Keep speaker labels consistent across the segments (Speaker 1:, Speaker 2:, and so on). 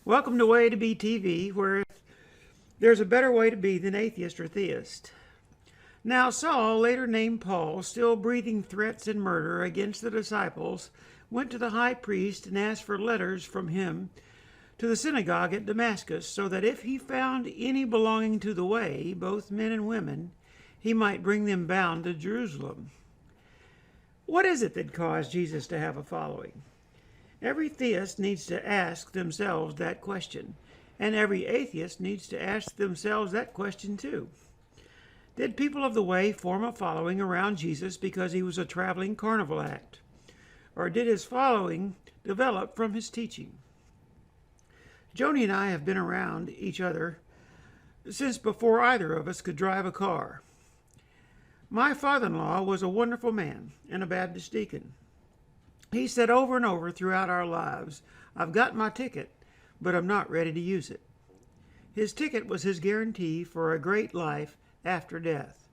Speaker 1: Welcome to WAY2B TV, where there's a better way to be than atheist or theist. Now Saul, later named Paul, still breathing threats and murder against the disciples, went to the high priest and asked for letters from him to the synagogue at Damascus, so that if he found any belonging to the way, both men and women, he might bring them bound to Jerusalem. What is it that caused Jesus to have a following? Every theist needs to ask themselves that question, and every atheist needs to ask themselves that question too. Did people of the way form a following around Jesus because he was a traveling carnival act? Or did his following develop from his teaching? Joni and I have been around each other since before either of us could drive a car. My father-in-law was a wonderful man and a Baptist deacon. He said over and over throughout our lives, "I've got my ticket, but I'm not ready to use it." His ticket was his guarantee for a great life after death.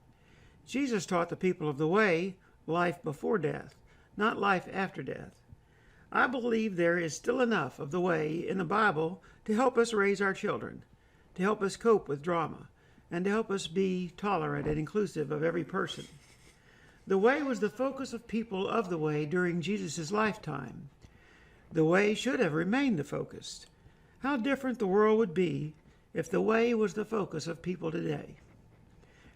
Speaker 1: Jesus taught the people of the way life before death, not life after death. I believe there is still enough of the way in the Bible to help us raise our children, to help us cope with drama, and to help us be tolerant and inclusive of every person. The way was the focus of people of the way during Jesus' lifetime. The way should have remained the focus. How different the world would be if the way was the focus of people today.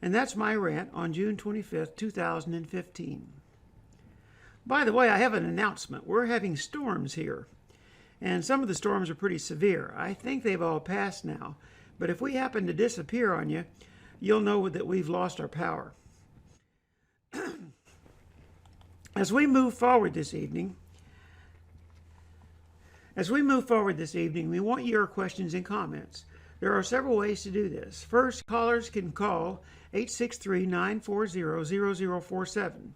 Speaker 1: And that's my rant on June 25th, 2015. By the way, I have an announcement. We're having storms here, and some of the storms are pretty severe. I think they've all passed now, but if we happen to disappear on you, you'll know that we've lost our power. As we move forward this evening, we want your questions and comments. There are several ways to do this. First, callers can call 863-940-0047.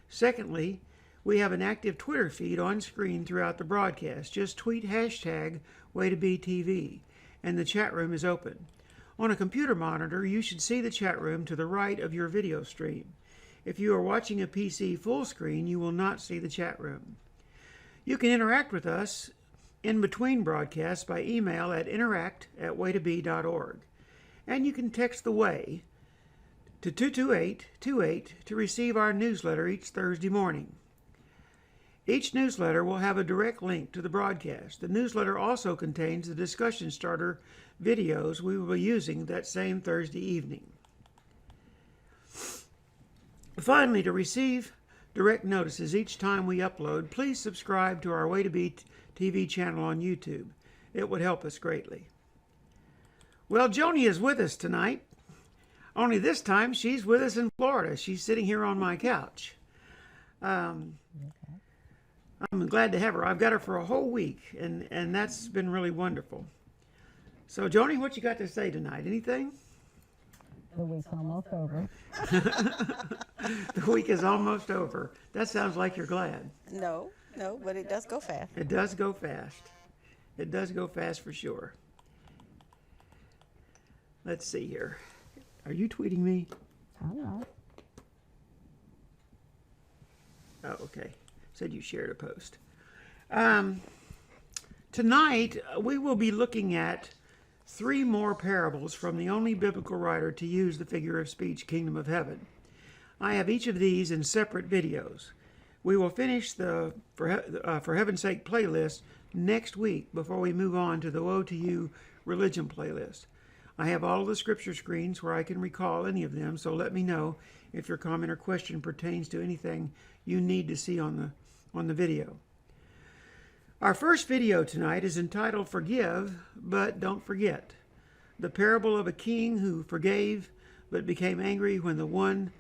Speaker 1: Secondly, we have an active Twitter feed on screen throughout the broadcast. Just tweet hashtag WAY2BTV, and the chat room is open. On a computer monitor, you should see the chat room to the right of your video stream. If you are watching a PC full screen, you will not see the chat room. You can interact with us in between broadcasts by email at interact@way2b.org. And you can text the WAY to 22828 to receive our newsletter each Thursday morning. Each newsletter will have a direct link to the broadcast. The newsletter also contains the discussion starter videos we will be using that same Thursday evening. Finally, to receive direct notices each time we upload, please subscribe to our WAY2B TV channel on YouTube. It would help us greatly. Well, Joni is with us tonight. Only this time she's with us in Florida. She's sitting here on my couch. I'm glad to have her. I've got her for a whole week, and that's been really wonderful. So, Joni, what you got to say tonight? Anything?
Speaker 2: The week's almost over.
Speaker 1: The week is almost over. That sounds like you're glad.
Speaker 3: No, but it does go fast.
Speaker 1: It does go fast. It does go fast for sure. Let's see here. Are you tweeting me?
Speaker 2: I'm not.
Speaker 1: Oh, okay. Said you shared a post. Tonight, we will be looking at 3 more parables from the only biblical writer to use the figure of speech, Kingdom of Heaven. I have each of these in separate videos. We will finish the For Heaven's Sake playlist next week before we move on to the Woe to You religion playlist. I have all of the scripture screens where I can recall any of them, so let me know if your comment or question pertains to anything you need to see on the video. Our first video tonight is entitled Forgive, but Don't Forget. The parable of a king who forgave but became angry when the one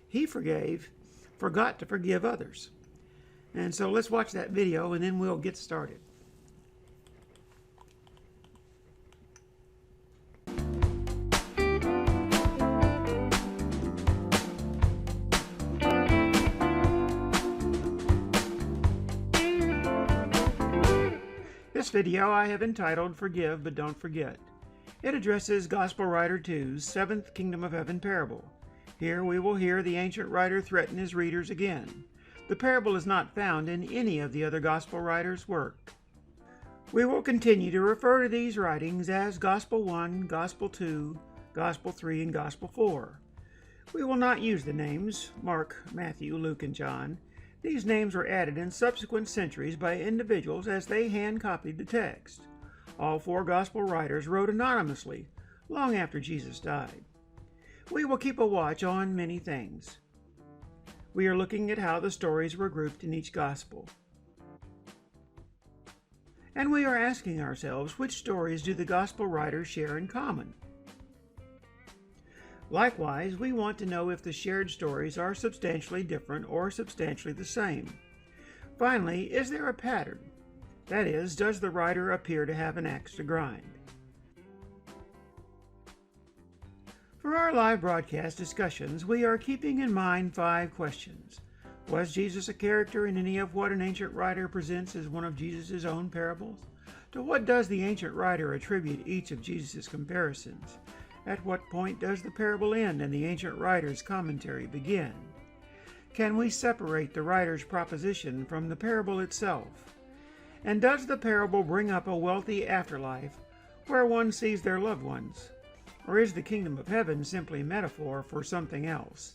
Speaker 1: he forgave forgot to forgive others. And so let's watch that video and then we'll get started. video I have entitled Forgive But Don't Forget. It addresses Gospel Writer 2's seventh Kingdom of Heaven parable. Here we will hear the ancient writer threaten his readers again. The parable is not found in any of the other Gospel writers' work. We will continue to refer to these writings as Gospel 1, Gospel 2, Gospel 3, and Gospel 4. We will not use the names Mark, Matthew, Luke, and John. These names were added in subsequent centuries by individuals as they hand-copied the text. All four Gospel writers wrote anonymously, long after Jesus died. We will keep a watch on many things. We are looking at how the stories were grouped in each Gospel. And we are asking ourselves, which stories do the Gospel writers share in common? Likewise, we want to know if the shared stories are substantially different or substantially the same. Finally, is there a pattern? That is, does the writer appear to have an axe to grind? For our live broadcast discussions, we are keeping in mind 5 questions. Was Jesus a character in any of what an ancient writer presents as one of Jesus' own parables? To what does the ancient writer attribute each of Jesus' comparisons? At what point does the parable end and the ancient writer's commentary begin? Can we separate the writer's proposition from the parable itself? And does the parable bring up a wealthy afterlife where one sees their loved ones? Or is the kingdom of heaven simply metaphor for something else?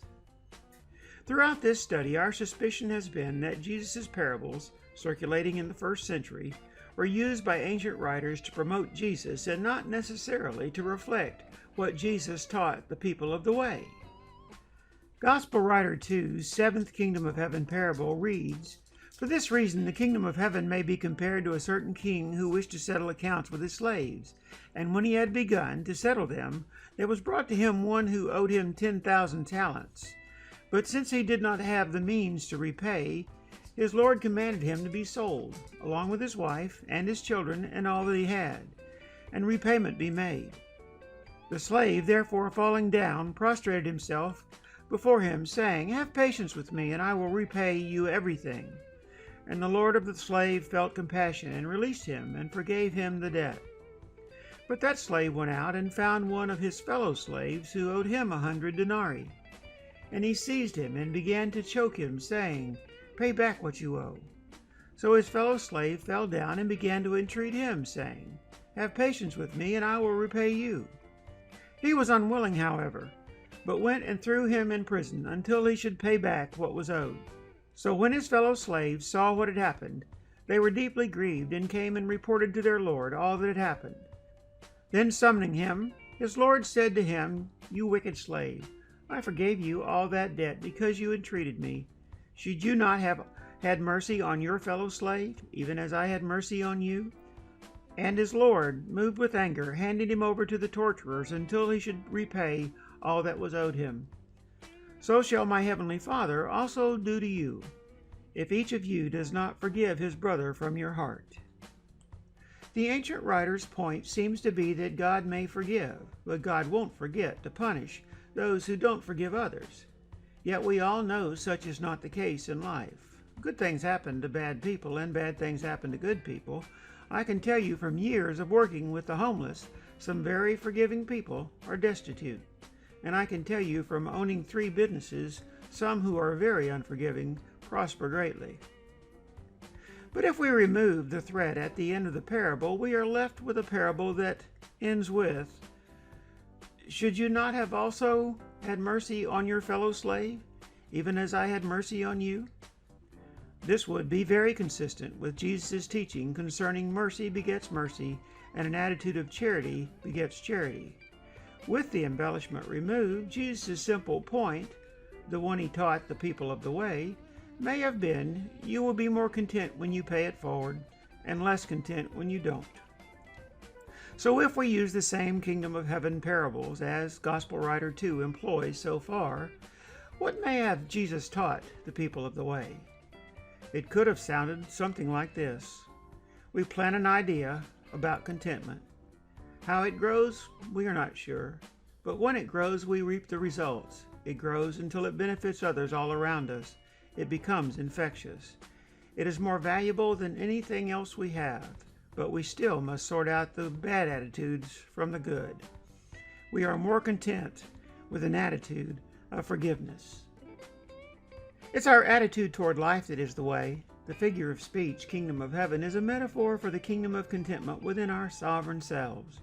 Speaker 1: Throughout this study, our suspicion has been that Jesus' parables, circulating in the first century, were used by ancient writers to promote Jesus and not necessarily to reflect what Jesus taught the people of the way. Gospel Writer 2's seventh Kingdom of Heaven parable reads, "For this reason the kingdom of heaven may be compared to a certain king who wished to settle accounts with his slaves. And when he had begun to settle them, there was brought to him one who owed him 10,000 talents. But since he did not have the means to repay, his Lord commanded him to be sold, along with his wife and his children and all that he had, and repayment be made. The slave, therefore, falling down, prostrated himself before him, saying, 'Have patience with me, and I will repay you everything.' And the Lord of the slave felt compassion, and released him, and forgave him the debt. But that slave went out and found one of his fellow slaves who owed him 100 denarii. And he seized him, and began to choke him, saying, 'Pay back what you owe.' So his fellow slave fell down and began to entreat him, saying, 'Have patience with me, and I will repay you.' He was unwilling, however, but went and threw him in prison until he should pay back what was owed. So when his fellow slaves saw what had happened, they were deeply grieved, and came and reported to their Lord all that had happened. Then summoning him, his Lord said to him, 'You wicked slave, I forgave you all that debt because you entreated me. Should you not have had mercy on your fellow slave, even as I had mercy on you?' And his Lord, moved with anger, handed him over to the torturers until he should repay all that was owed him. So shall my heavenly Father also do to you, if each of you does not forgive his brother from your heart." The ancient writer's point seems to be that God may forgive, but God won't forget to punish those who don't forgive others. Yet we all know such is not the case in life. Good things happen to bad people, and bad things happen to good people. I can tell you from years of working with the homeless, some very forgiving people are destitute. And I can tell you from owning 3 businesses, some who are very unforgiving prosper greatly. But if we remove the threat at the end of the parable, we are left with a parable that ends with, "Should you not have also had mercy on your fellow slave, even as I had mercy on you?" This would be very consistent with Jesus' teaching concerning mercy begets mercy, and an attitude of charity begets charity. With the embellishment removed, Jesus' simple point, the one he taught the people of the way, may have been, "You will be more content when you pay it forward, and less content when you don't." So if we use the same kingdom of heaven parables as Gospel Writer 2 employs so far, what may have Jesus taught the people of the way? It could have sounded something like this. We plant an idea about contentment. How it grows, we are not sure. But when it grows, we reap the results. It grows until it benefits others all around us. It becomes infectious. It is more valuable than anything else we have. but we still must sort out the bad attitudes from the good. We are more content with an attitude of forgiveness. It's our attitude toward life that is the way. The figure of speech, kingdom of heaven, is a metaphor for the kingdom of contentment within our sovereign selves.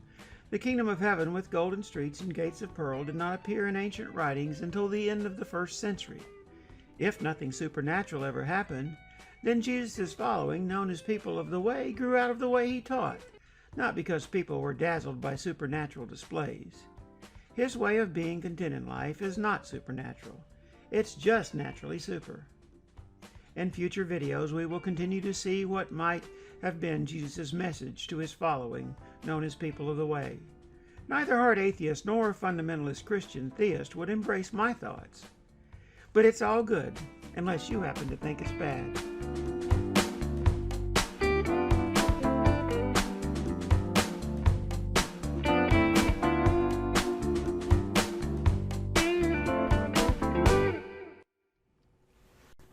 Speaker 1: The kingdom of heaven with golden streets and gates of pearl did not appear in ancient writings until the end of the 1st century. If nothing supernatural ever happened, then Jesus' following, known as people of the way, grew out of the way he taught, not because people were dazzled by supernatural displays. His way of being content in life is not supernatural. It's just naturally super. In future videos, we will continue to see what might have been Jesus' message to his following, known as people of the way. Neither hard atheist nor fundamentalist Christian theist would embrace my thoughts. But it's all good, unless you happen to think it's bad.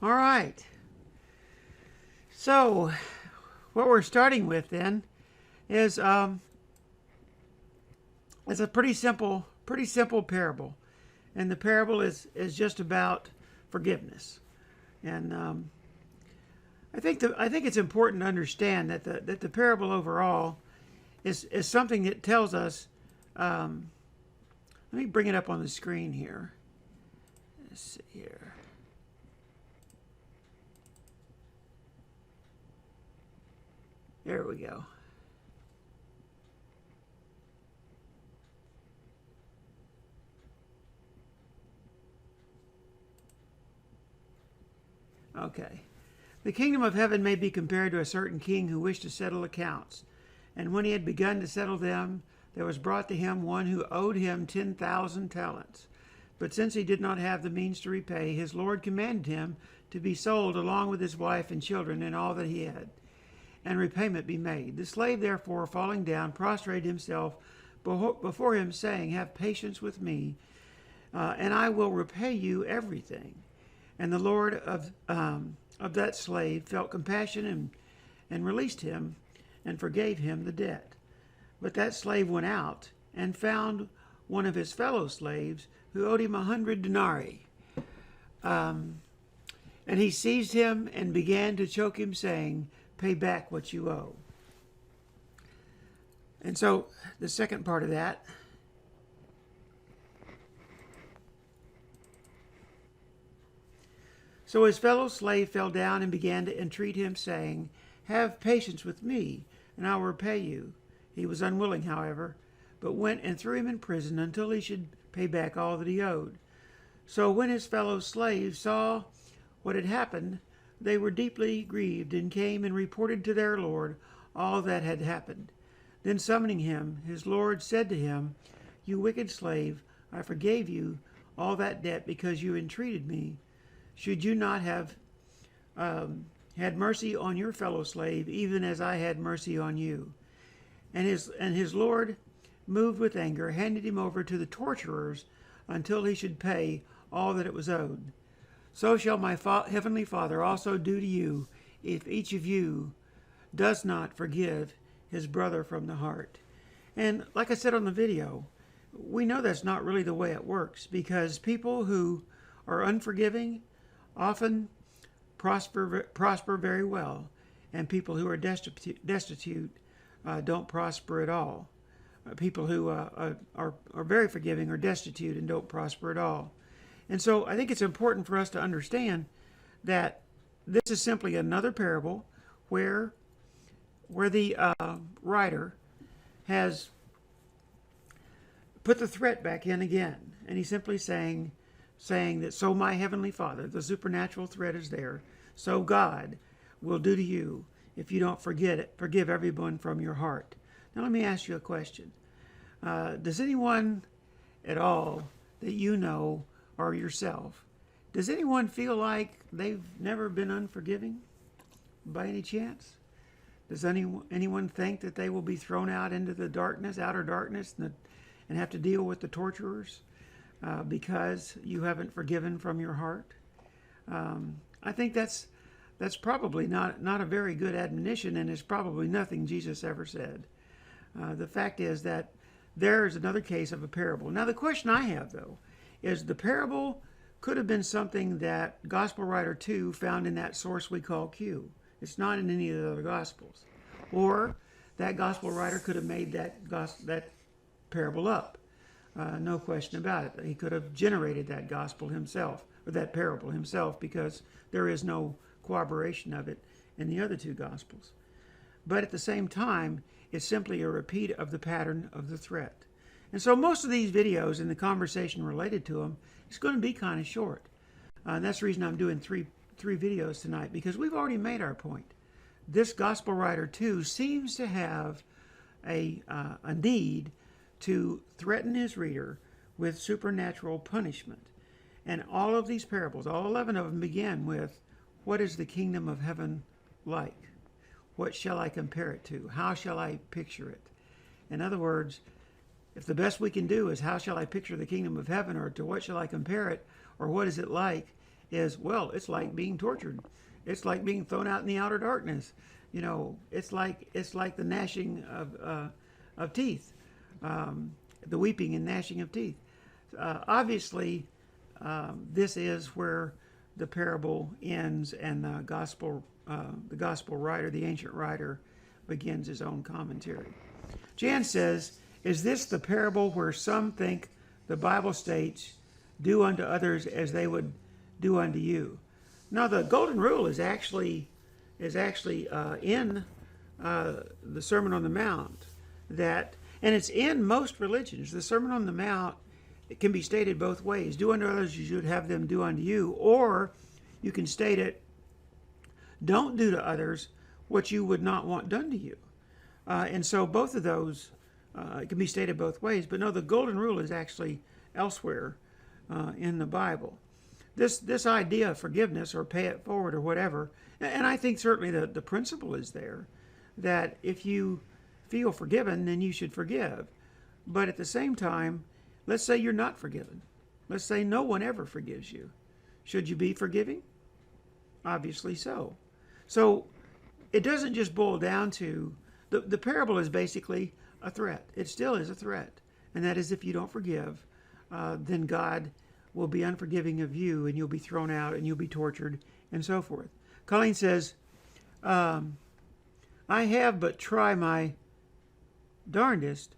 Speaker 1: All right. So, what we're starting with then is a pretty simple parable, and the parable is just about forgiveness. And I think it's important to understand that the parable overall is something that tells us. Let me bring it up on the screen here. Let's see here. There we go. Okay. The kingdom of heaven may be compared to a certain king who wished to settle accounts. And when he had begun to settle them, there was brought to him one who owed him 10,000 talents. But since he did not have the means to repay, his Lord commanded him to be sold along with his wife and children and all that he had, and repayment be made. The slave therefore, falling down, prostrated himself before him, saying, "Have patience with me, and I will repay you everything." And the Lord of that slave felt compassion and released him and forgave him the debt. But that slave went out and found one of his fellow slaves who owed him 100 denarii. And he seized him and began to choke him, saying, "Pay back what you owe." And so the second part of that, so his fellow slave fell down and began to entreat him, saying, "Have patience with me, and I will repay you." He was unwilling, however, but went and threw him in prison until he should pay back all that he owed. So when his fellow slaves saw what had happened, they were deeply grieved and came and reported to their Lord all that had happened. Then summoning him, his Lord said to him, "You wicked slave, I forgave you all that debt because you entreated me. Should you not have had mercy on your fellow slave, even as I had mercy on you?" And his Lord, moved with anger, handed him over to the torturers until he should pay all that it was owed. So shall my heavenly Father also do to you if each of you does not forgive his brother from the heart. And like I said on the video, we know that's not really the way it works, because people who are unforgiving often prosper very well, and people who are destitute don't prosper at all. People who are very forgiving are destitute and don't prosper at all. And so I think it's important for us to understand that this is simply another parable where the writer has put the threat back in again. And he's simply saying that, so my heavenly Father, the supernatural threat is there, so God will do to you if you don't forgive everyone from your heart. Now let me ask you a question. Does anyone at all that you know or yourself, does anyone feel like they've never been unforgiving by any chance? Does anyone think that they will be thrown out into the darkness, outer darkness, and have to deal with the torturers because you haven't forgiven from your heart? I think that's that's probably not a very good admonition, and it's probably nothing Jesus ever said. The fact is that there's another case of a parable. Now, the question I have, though, is the parable could have been something that Gospel Writer 2 found in that source we call Q. It's not in any of the other Gospels. Or that Gospel Writer could have made that parable up. No question about it. He could have generated that gospel himself, or that parable himself, because there is no corroboration of it in the other two Gospels. But at the same time, it's simply a repeat of the pattern of the threat. And so most of these videos and the conversation related to them is going to be kind of short. And that's the reason I'm doing three videos tonight, because we've already made our point. This Gospel Writer 2 seems to have a need to threaten his reader with supernatural punishment. And all of these parables, all 11 of them, begin with, what is the kingdom of heaven like? What shall I compare it to? How shall I picture it? In other words, if the best we can do is how shall I picture the kingdom of heaven, or to what shall I compare it, or what is it like, is, well, it's like being tortured. It's like being thrown out in the outer darkness. You know, it's like the gnashing of teeth, the weeping and gnashing of teeth. Obviously, this is where the parable ends, and the gospel writer, the ancient writer, begins his own commentary. Jan says, is this the parable where some think the Bible states, do unto others as they would do unto you? Now, the golden rule is actually in the Sermon on the Mount, and it's in most religions. The Sermon on the Mount, it can be stated both ways. Do unto others as you would have them do unto you, or you can state it, don't do to others what you would not want done to you. And so both of those, it can be stated both ways. But no, the golden rule is actually elsewhere in the Bible. This idea of forgiveness, or pay it forward, or whatever, and I think certainly the principle is there, that if you feel forgiven, then you should forgive. But at the same time, let's say you're not forgiven. Let's say no one ever forgives you. Should you be forgiving? Obviously so. So it doesn't just boil down to, the parable is basically a threat. It still is a threat. And that is, if you don't forgive, then God will be unforgiving of you, and you'll be thrown out, and you'll be tortured, and so forth. Colleen says, I have but try my darndest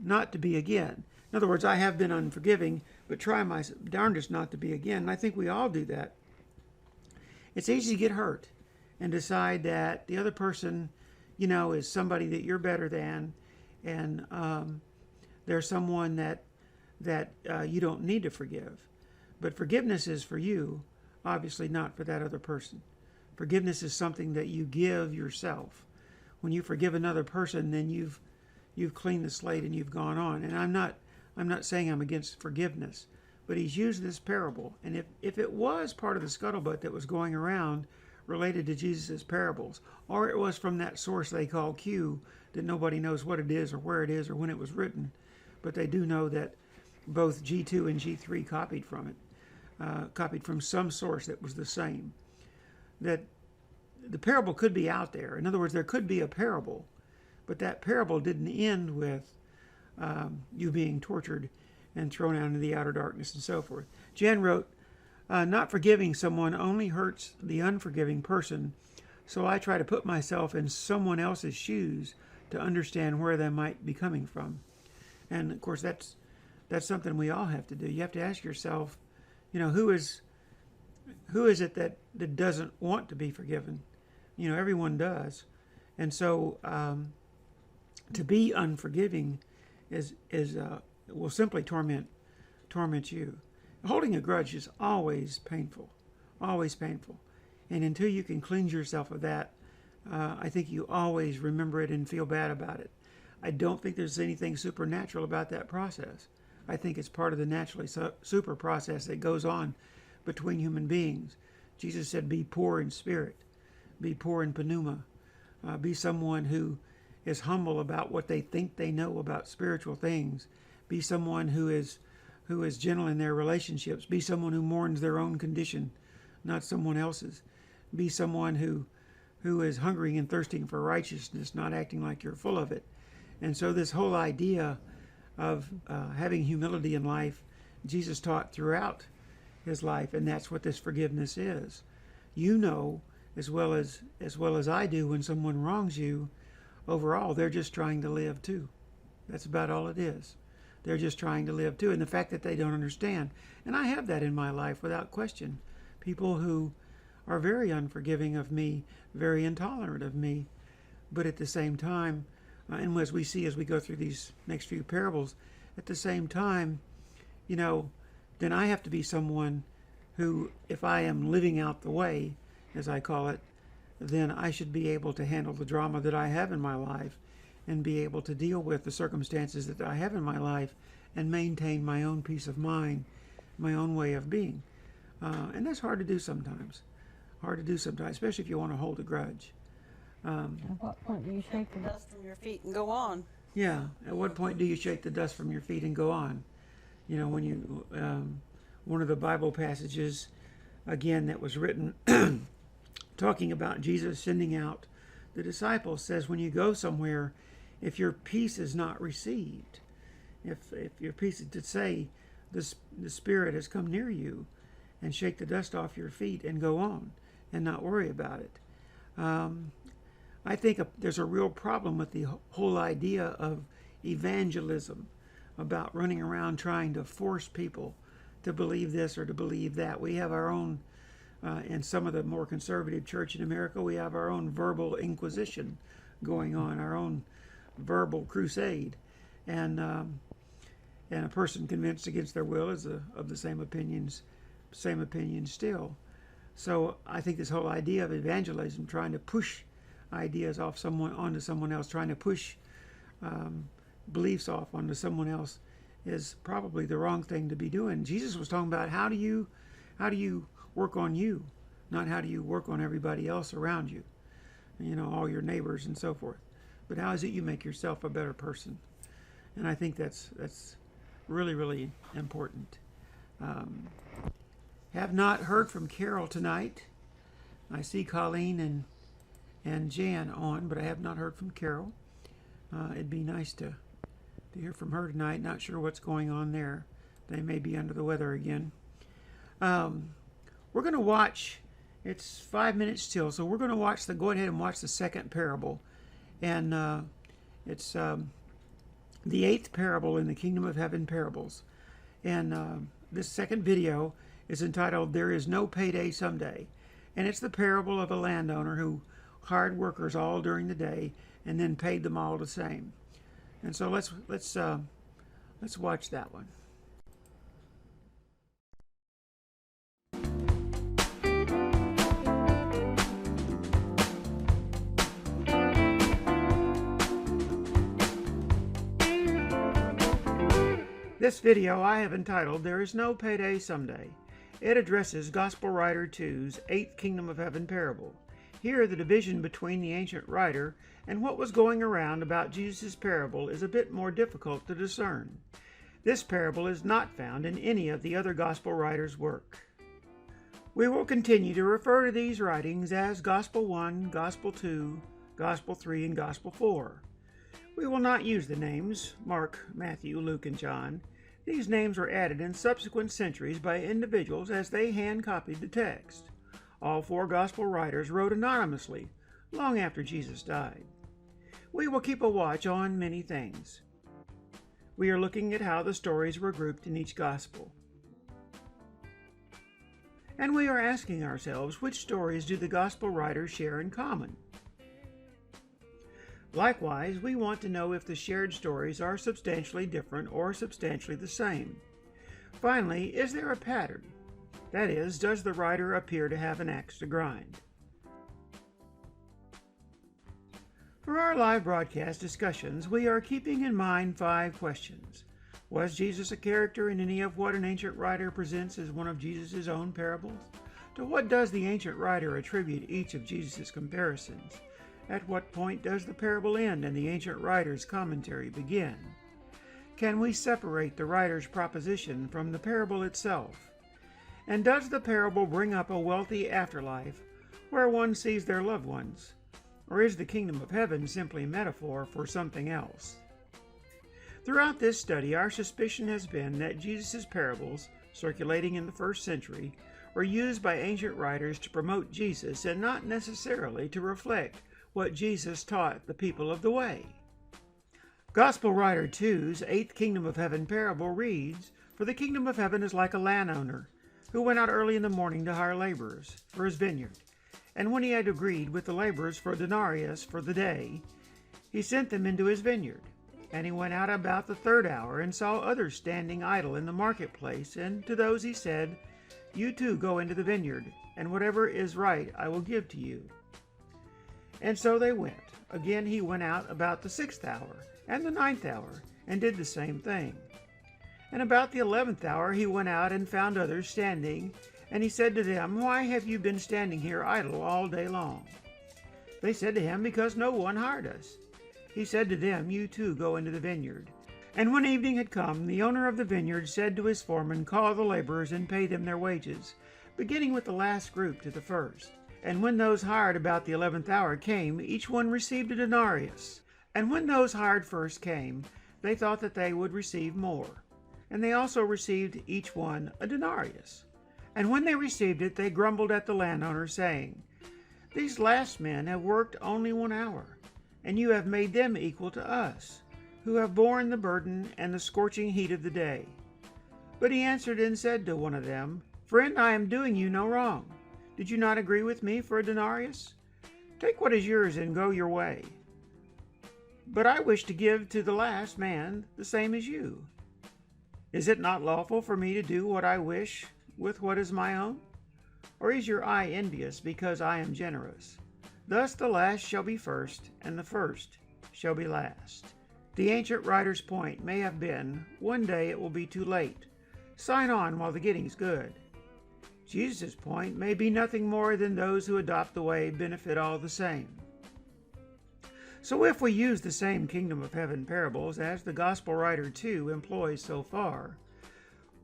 Speaker 1: not to be again. In other words, I have been unforgiving, but try my darndest not to be again. And I think we all do that. It's easy to get hurt and decide that the other person, you know, is somebody that you're better than, and they're someone that you don't need to forgive. But forgiveness is for you, obviously not for that other person. Forgiveness is something that you give yourself. When you forgive another person, then you've cleaned the slate and you've gone on. And I'm not saying I'm against forgiveness, but he's used this parable. And if it was part of the scuttlebutt that was going around related to Jesus' parables, or it was from that source they call Q, that nobody knows what it is or where it is or when it was written, but they do know that both G2 and G3 copied from it, copied from some source that was the same. That the parable could be out there. In other words, there could be a parable, but that parable didn't end with you being tortured and thrown out into the outer darkness and so forth. Jan wrote, not forgiving someone only hurts the unforgiving person, so I try to put myself in someone else's shoes to understand where they might be coming from. And of course, that's something we all have to do. You have to ask yourself, you know, who is it that doesn't want to be forgiven? You know, everyone does. And so to be unforgiving will simply torment you. Holding a grudge is always painful, always painful. And until you can cleanse yourself of that, I think you always remember it and feel bad about it. I don't think there's anything supernatural about that process. I think it's part of the naturally super process that goes on between human beings. Jesus said, be poor in spirit, be poor in pneuma, be someone who is humble about what they think they know about spiritual things, be someone who is gentle in their relationships, be someone who mourns their own condition, not someone else's. be someone who is hungering and thirsting for righteousness, not acting like you're full of it. And so this whole idea of having humility in life, Jesus taught throughout his life, and that's what this forgiveness is. You know as well as I do, when someone wrongs you, overall they're just trying to live too. That's about all it is. They're just trying to live too. And the fact that they don't understand, and I have that in my life without question, people who are very unforgiving of me, very intolerant of me, but at the same time, and as we see as we go through these next few parables, at the same time, then I have to be someone who, if I am living out the way, as I call it, then I should be able to handle the drama that I have in my life and be able to deal with the circumstances that I have in my life and maintain my own peace of mind, my own way of being. And that's hard to do sometimes. Especially if you want to hold a grudge.
Speaker 2: At what point do you shake the dust?
Speaker 3: Dust from your feet and go on.
Speaker 1: Yeah. At what point do you shake the dust from your feet and go on? When you, one of the Bible passages, again, that was written talking about Jesus sending out the disciples, says when you go somewhere, if your peace is not received, if your peace, to say the Spirit has come near you, and shake the dust off your feet and go on and not worry about it. I think there's a real problem with the whole idea of evangelism, about running around trying to force people to believe this or to believe that. We have our own, in some of the more conservative church in America, we have our own verbal inquisition going on, our own verbal crusade. And a person convinced against their will is of the same opinions still. So I think this whole idea of evangelism, trying to push ideas off someone onto someone else, trying to push beliefs off onto someone else, is probably the wrong thing to be doing. Jesus was talking about how do you work on you, not how do you work on everybody else around you, all your neighbors and so forth. But how is it you make yourself a better person? And I think that's really, really important. Have not heard from Carol tonight. I see Colleen and Jan on, but I have not heard from Carol. It'd be nice to hear from her tonight. Not sure what's going on there. They may be under the weather again. We're going to watch, it's 5 minutes till, so we're going to go ahead and watch the second parable. And it's the 8th parable in the Kingdom of Heaven parables. And this second video is entitled, There is No Payday Someday. And it's the parable of a landowner who hired workers all during the day and then paid them all the same. And so let's watch that one. This video I have entitled, There is No Payday Someday. It addresses Gospel Writer 2's 8th Kingdom of Heaven parable. Here, the division between the ancient writer and what was going around about Jesus' parable is a bit more difficult to discern. This parable is not found in any of the other Gospel writers' work. We will continue to refer to these writings as Gospel 1, Gospel 2, Gospel 3, and Gospel 4. We will not use the names Mark, Matthew, Luke, and John. These names were added in subsequent centuries by individuals as they hand-copied the text. All 4 Gospel writers wrote anonymously, long after Jesus died. We will keep a watch on many things. We are looking at how the stories were grouped in each Gospel. And we are asking ourselves, which stories do the Gospel writers share in common? Likewise, we want to know if the shared stories are substantially different or substantially the same. Finally, is there a pattern? That is, does the writer appear to have an axe to grind? For our live broadcast discussions, we are keeping in mind 5 questions. Was Jesus a character in any of what an ancient writer presents as one of Jesus' own parables? To what does the ancient writer attribute each of Jesus' comparisons? At what point does the parable end and the ancient writer's commentary begin? Can we separate the writer's proposition from the parable itself? And does the parable bring up a wealthy afterlife, where one sees their loved ones? Or is the kingdom of heaven simply a metaphor for something else? Throughout this study, our suspicion has been that Jesus' parables, circulating in the first century, were used by ancient writers to promote Jesus and not necessarily to reflect what Jesus taught the people of the way. Gospel writer 2's eighth kingdom of heaven parable reads, "For the kingdom of heaven is like a landowner who went out early in the morning to hire laborers for his vineyard. And when he had agreed with the laborers for a denarius for the day, he sent them into his vineyard. And he went out about the third hour and saw others standing idle in the marketplace. And to those he said, 'You too go into the vineyard, and whatever is right I will give to you.' And so they went. Again he went out about the 6th hour and the 9th hour, and did the same thing. And about the 11th hour he went out and found others standing, and he said to them, 'Why have you been standing here idle all day long?' They said to him, 'Because no one hired us.' He said to them, 'You too go into the vineyard.' And when evening had come, the owner of the vineyard said to his foreman, 'Call the laborers and pay them their wages, beginning with the last group to the first.' And when those hired about the 11th hour came, each one received a denarius. And when those hired first came, they thought that they would receive more. And they also received each one a denarius. And when they received it, they grumbled at the landowner, saying, 'These last men have worked only 1 hour, and you have made them equal to us, who have borne the burden and the scorching heat of the day.' But he answered and said to one of them, 'Friend, I am doing you no wrong. Did you not agree with me for a denarius? Take what is yours and go your way. But I wish to give to the last man the same as you. Is it not lawful for me to do what I wish with what is my own? Or is your eye envious because I am generous? Thus the last shall be first, and the first shall be last." The ancient writer's point may have been, one day it will be too late. Sign on while the getting's good. Jesus' point may be nothing more than those who adopt the way benefit all the same. So if we use the same kingdom of heaven parables as the gospel writer 2 employs so far,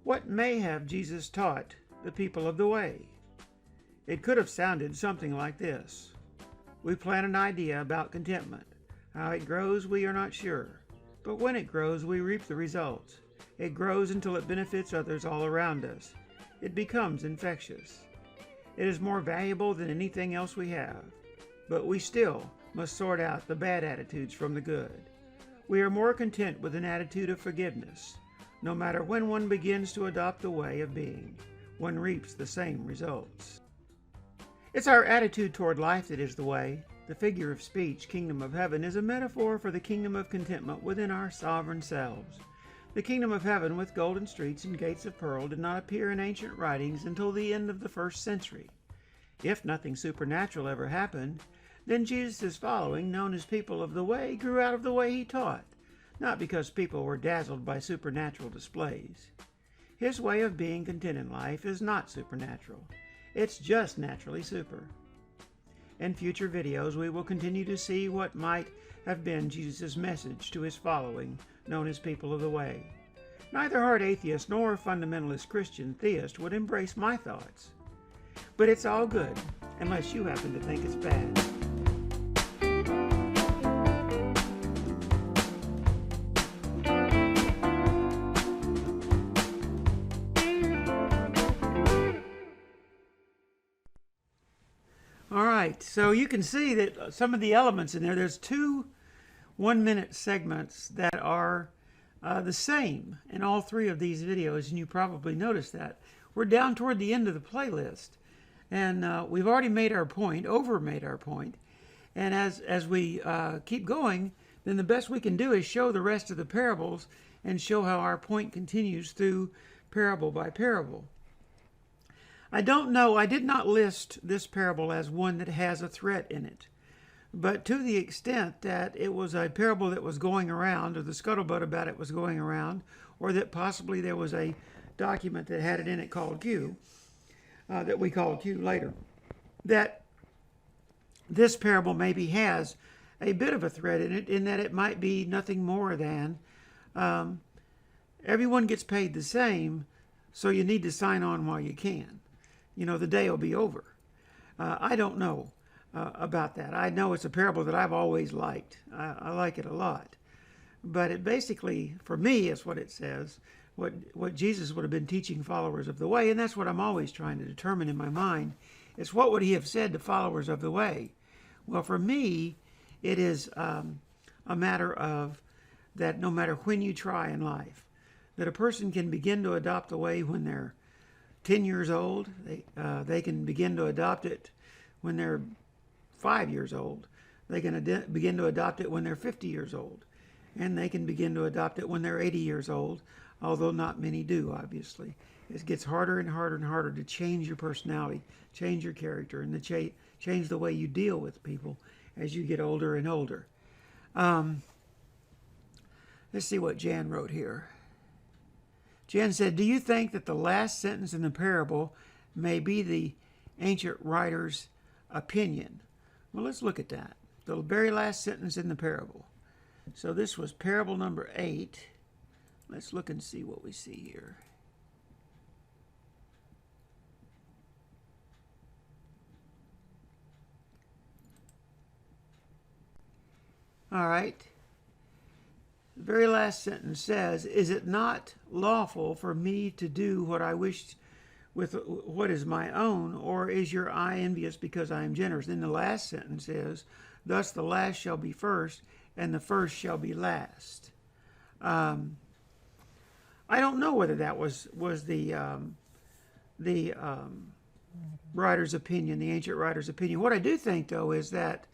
Speaker 1: what may have Jesus taught the people of the way? It could have sounded something like this. We plant an idea about contentment. How it grows, we are not sure. But when it grows, we reap the results. It grows until it benefits others all around us. It becomes infectious. It is more valuable than anything else we have. But we still must sort out the bad attitudes from the good. We are more content with an attitude of forgiveness. No matter when one begins to adopt the way of being, one reaps the same results. It's our attitude toward life that is the way. The figure of speech, kingdom of heaven, is a metaphor for the kingdom of contentment within our sovereign selves. The kingdom of heaven with golden streets and gates of pearl did not appear in ancient writings until the end of the 1st century. If nothing supernatural ever happened, then Jesus' following, known as people of the way, grew out of the way he taught, not because people were dazzled by supernatural displays. His way of being content in life is not supernatural. It's just naturally super. In future videos, we will continue to see what might have been Jesus' message to his following, known as people of the way. Neither hard atheist nor fundamentalist Christian theist would embrace my thoughts. But it's all good, unless you happen to think it's bad. All right, so you can see that some of the elements in there, there's 2 one-minute segments that are the same in all 3 of these videos, and you probably noticed that. We're down toward the end of the playlist, and we've already made our point, over-made our point, and as we keep going, then the best we can do is show the rest of the parables and show how our point continues through parable by parable. I don't know, I did not list this parable as one that has a threat in it. But to the extent that it was a parable that was going around, or the scuttlebutt about it was going around, or that possibly there was a document that had it in it called Q, that we called Q later, that this parable maybe has a bit of a threat in it, in that it might be nothing more than everyone gets paid the same, so you need to sign on while you can. You know, the day will be over. I don't know about that. I know it's a parable that I've always liked. I like it a lot. But it basically, for me, is what it says, what Jesus would have been teaching followers of the way, and that's what I'm always trying to determine in my mind. It's what would he have said to followers of the way? Well, for me, it is a matter of that no matter when you try in life, that a person can begin to adopt the way when they're 10 years old. They can begin to adopt it when they're 5 years old. They can begin to adopt it when they're 50 years old. And they can begin to adopt it when they're 80 years old, although not many do, obviously. It gets harder and harder and harder to change your personality, change your character, and to change the way you deal with people as you get older and older. Let's see what Jan wrote here. Jan said, do you think that the last sentence in the parable may be the ancient writer's opinion? Well, let's look at that. The very last sentence in the parable. So this was parable number 8. Let's look and see what we see here. All right. The very last sentence says, is it not lawful for me to do what I wish with what is my own, or is your eye envious because I am generous? Then the last sentence is, thus the last shall be first, and the first shall be last. I don't know whether that was the writer's opinion, the ancient writer's opinion. What I do think, though, is that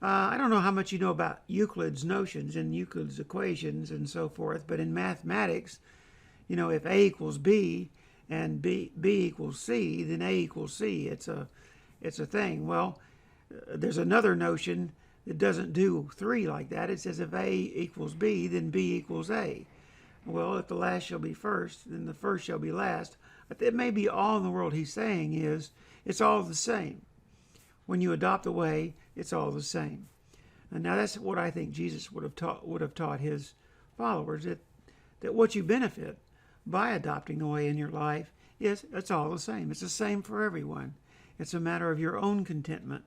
Speaker 1: I don't know how much you know about Euclid's notions and Euclid's equations and so forth, but in mathematics, if A equals B and B equals C, then A equals C. It's a thing. Well, there's another notion that doesn't do 3 like that. It says if A equals B, then B equals A. Well, if the last shall be first, then the first shall be last. But it may be all in the world he's saying is it's all the same. When you adopt a way, it's all the same. And now that's what I think Jesus would have taught his followers, that what you benefit by adopting the way in your life is it's all the same. It's the same for everyone. It's a matter of your own contentment,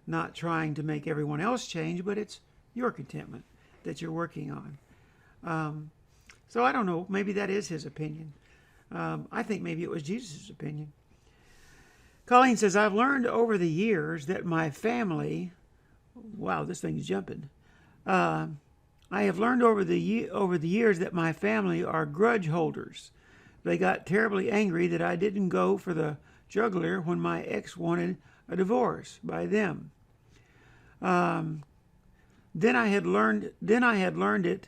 Speaker 1: not trying to make everyone else change, but it's your contentment that you're working on. So I don't know. Maybe that is his opinion. I think maybe it was Jesus' opinion. Colleen says, I've learned over the years that my family, wow, this thing's jumping. I have learned over the years that my family are grudge holders. They got terribly angry that I didn't go for the jugular when my ex wanted a divorce by them. Then I had learned it.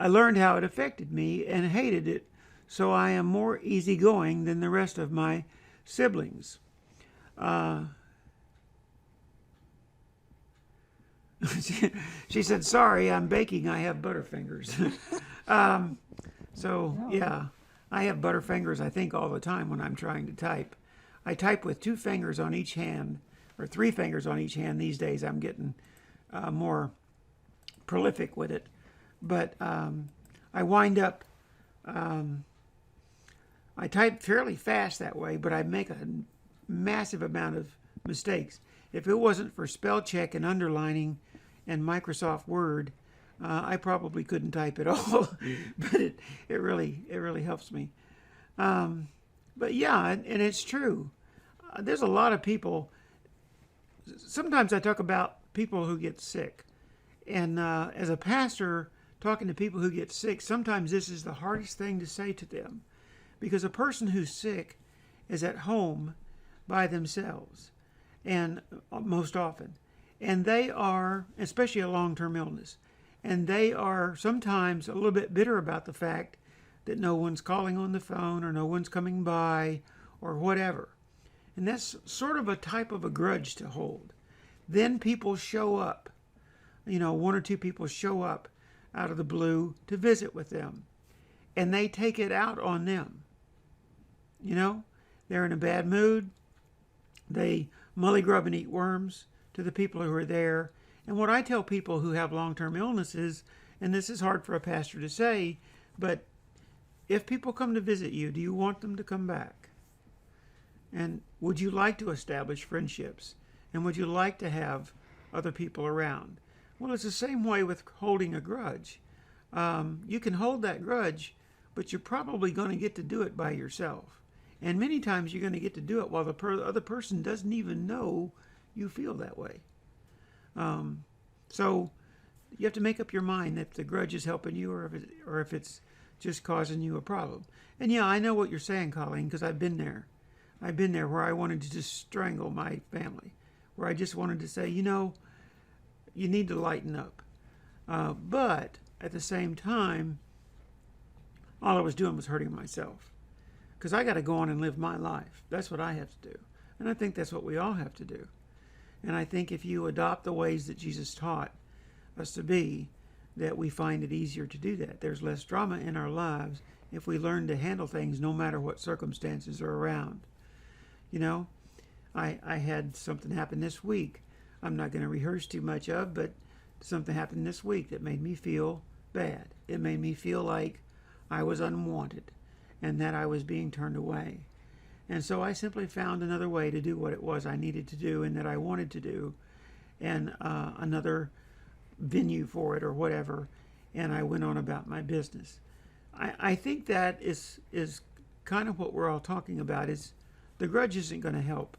Speaker 1: I learned how it affected me and hated it, so I am more easygoing than the rest of my siblings. She said, sorry, I'm baking. I have butterfingers. Yeah, I have butterfingers, I think, all the time when I'm trying to type. I type with 2 fingers on each hand, or 3 fingers on each hand these days. I'm getting more prolific with it. But I wind up, I type fairly fast that way, but I make a massive amount of mistakes. If it wasn't for spell check and underlining and Microsoft Word, I probably couldn't type at all. But it really helps me. But yeah, and it's true. There's a lot of people. Sometimes I talk about people who get sick, and as a pastor talking to people who get sick, sometimes this is the hardest thing to say to them, because a person who's sick is at home by themselves, and most often, and they are, especially a long-term illness, and they are sometimes a little bit bitter about the fact that no one's calling on the phone or no one's coming by or whatever. And that's sort of a type of a grudge to hold. Then people show up, 1 or 2 people show up out of the blue to visit with them, and they take it out on them. They're in a bad mood. They mully-grub and eat worms to the people who are there. And what I tell people who have long-term illnesses, and this is hard for a pastor to say, but if people come to visit you, do you want them to come back? And would you like to establish friendships? And would you like to have other people around? Well, it's the same way with holding a grudge. You can hold that grudge, but you're probably going to get to do it by yourself. And many times you're going to get to do it while the other person doesn't even know you feel that way. So you have to make up your mind if the grudge is helping you or if it's just causing you a problem. And yeah, I know what you're saying, Colleen, because I've been there. I've been there where I wanted to just strangle my family, where I just wanted to say, you need to lighten up. But at the same time, all I was doing was hurting myself, because I got to go on and live my life. That's what I have to do. And I think that's what we all have to do. And I think if you adopt the ways that Jesus taught us to be, that we find it easier to do that. There's less drama in our lives if we learn to handle things no matter what circumstances are around. I had something happen this week. I'm not going to rehearse too much of, but something happened this week that made me feel bad. It made me feel like I was unwanted and that I was being turned away. And so I simply found another way to do what it was I needed to do and that I wanted to do, and another venue for it or whatever, and I went on about my business. I think that is kind of what we're all talking about. Is the grudge isn't going to help.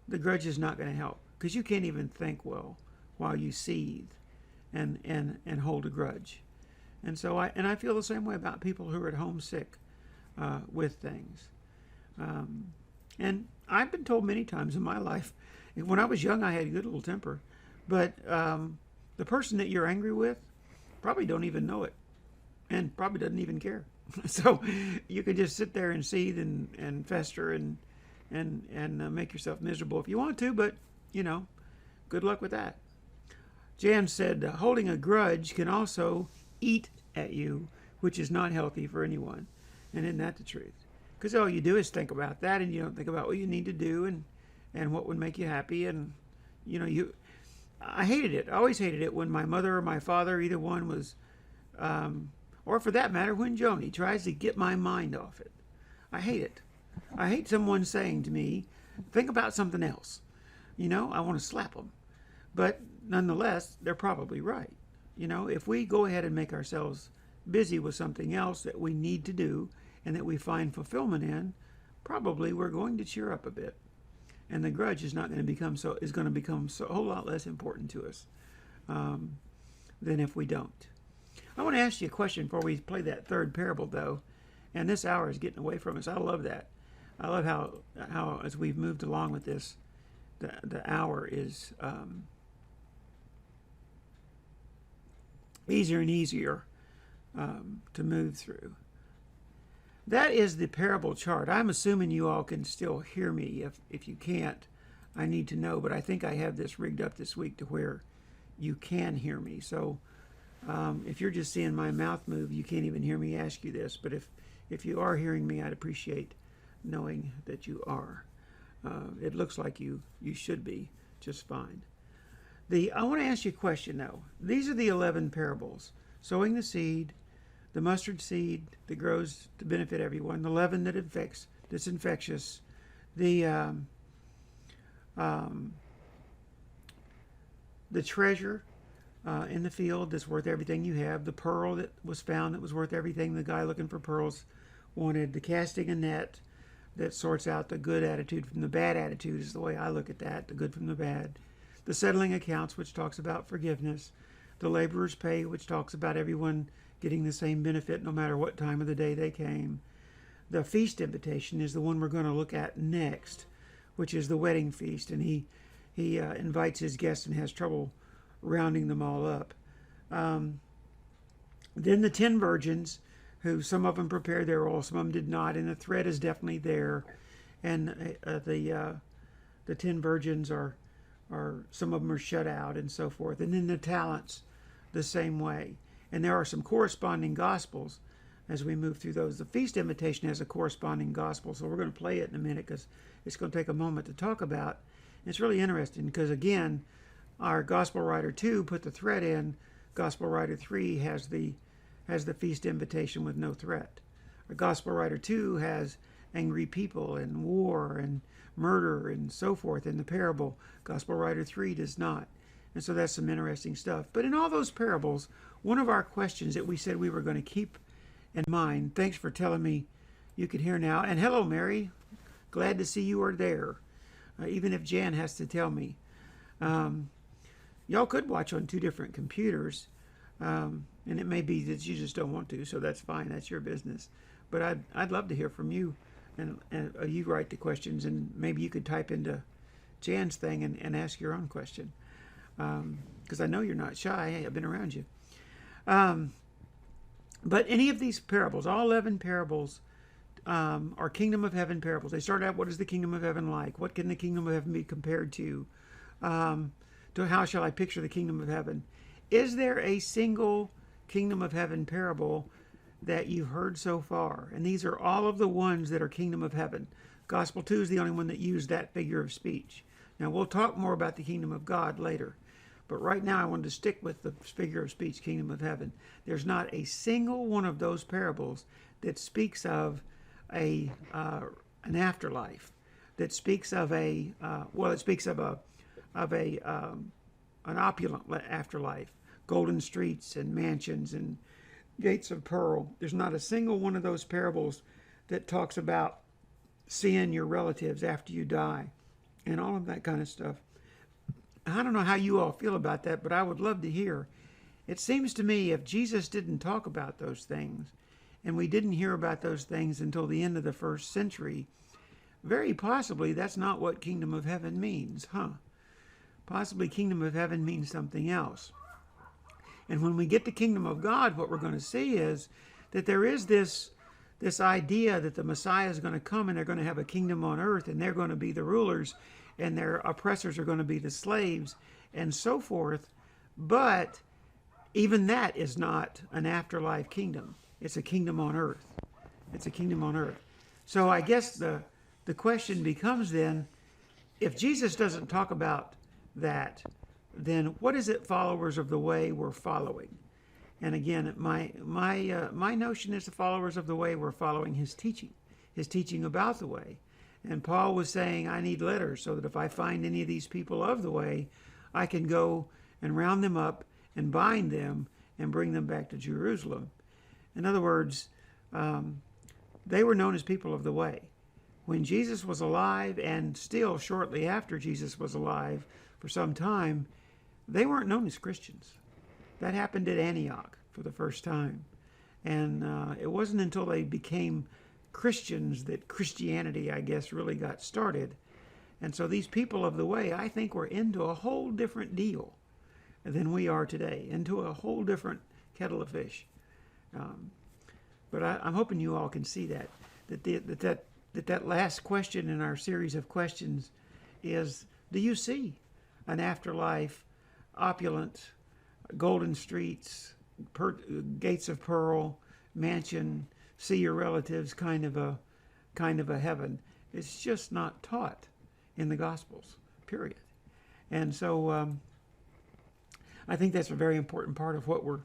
Speaker 1: The grudge is not going to help, because you can't even think well while you seethe and hold a grudge. And so I feel the same way about people who are at home sick with things. And I've been told many times in my life, when I was young, I had a good little temper, but the person that you're angry with probably don't even know it and probably doesn't even care. So you can just sit there and seethe and fester and make yourself miserable if you want to, but good luck with that. Jan said, holding a grudge can also eat at you, which is not healthy for anyone. And isn't that the truth? Because all you do is think about that, and you don't think about what you need to do and what would make you happy. And I hated it. I always hated it when my mother or my father, either one, was, or for that matter, when Joni tries to get my mind off it. I hate it. I hate someone saying to me, think about something else. I want to slap them. But nonetheless, they're probably right. If we go ahead and make ourselves busy with something else that we need to do and that we find fulfillment in, probably we're going to cheer up a bit. And the grudge is going to become a whole lot less important to us than if we don't. I want to ask you a question before we play that third parable, though. And this hour is getting away from us. I love that. I love how as we've moved along with this, the hour is easier and easier to move through. That is the parable chart. I'm assuming you all can still hear me. If you can't, I need to know. But I think I have this rigged up this week to where you can hear me. So if you're just seeing my mouth move, you can't even hear me ask you this. But if you are hearing me, I'd appreciate knowing that you are. It looks like you should be just fine. I want to ask you a question, though. These are the 11 parables. Sowing the seed, the mustard seed that grows to benefit everyone, the leaven that's infectious, the treasure in the field that's worth everything you have, the pearl that was found that was worth everything the guy looking for pearls wanted, the casting a net that sorts out the good attitude from the bad attitude is the way I look at that, the good from the bad, the settling accounts, which talks about forgiveness, the laborer's pay, which talks about everyone getting the same benefit no matter what time of the day they came. The feast invitation is the one we're going to look at next, which is the wedding feast, and he invites his guests and has trouble rounding them all up. Then the 10 virgins, who some of them prepared their oil, some of them did not, and the thread is definitely there. And the 10 virgins are some of them are shut out and so forth. And then the talents, the same way. And there are some corresponding gospels as we move through those. The feast invitation has a corresponding gospel, so we're going to play it in a minute because it's going to take a moment to talk about. It's really interesting because, again, our gospel writer 2 put the thread in. Gospel writer 3 has the feast invitation with no threat. Our gospel writer 2 has angry people and war and murder and so forth in the parable. Gospel writer 3 does not. And so that's some interesting stuff. But in all those parables, one of our questions that we said we were going to keep in mind, thanks for telling me you could hear now. And hello, Mary. Glad to see you are there, even if Jan has to tell me. Y'all could watch on 2 different computers, and it may be that you just don't want to, so that's fine. That's your business. But I'd love to hear from you, and you write the questions, and maybe you could type into Jan's thing and ask your own question, because I know you're not shy. Hey, I've been around you. But any of these parables, all 11 parables, are kingdom of heaven parables. They start out, what is the kingdom of heaven like? What can the kingdom of heaven be compared to? To how shall I picture the kingdom of heaven? Is there a single kingdom of heaven parable that you've heard so far? And these are all of the ones that are kingdom of heaven. Gospel 2 is the only one that used that figure of speech. Now, we'll talk more about the kingdom of God later. But right now, I wanted to stick with the figure of speech, kingdom of heaven. There's not a single one of those parables that speaks of an afterlife, that speaks of it speaks of an opulent afterlife, golden streets and mansions and gates of pearl. There's not a single one of those parables that talks about seeing your relatives after you die and all of that kind of stuff. I don't know how you all feel about that, but I would love to hear. It seems to me if Jesus didn't talk about those things, and we didn't hear about those things until the end of the 1st century, very possibly that's not what kingdom of heaven means, huh? Possibly kingdom of heaven means something else. And when we get to kingdom of God, what we're going to see is that there is this idea that the Messiah is going to come and they're going to have a kingdom on earth and they're going to be the rulers and their oppressors are going to be the slaves and so forth. But even that is not an afterlife kingdom. It's a kingdom on earth. It's a kingdom on earth. So I guess the question becomes then, if Jesus doesn't talk about that, then what is it followers of the way we're following? And again, my notion is the followers of the way we're following his teaching about the way. And Paul was saying, I need letters so that if I find any of these people of the way, I can go and round them up and bind them and bring them back to Jerusalem. In other words, they were known as people of the way. When Jesus was alive, and still shortly after Jesus was alive for some time, they weren't known as Christians. That happened at Antioch for the first time. And it wasn't until they became Christians that Christianity, I guess, really got started. And so these people of the way, I think, were into a whole different deal than we are today, into a whole different kettle of fish. But I'm hoping you all can see that last question in our series of questions is, do you see an afterlife, opulent, golden streets, gates of pearl, mansion, see your relatives, kind of a heaven? It's just not taught in the Gospels, period. And so I think that's a very important part of what we're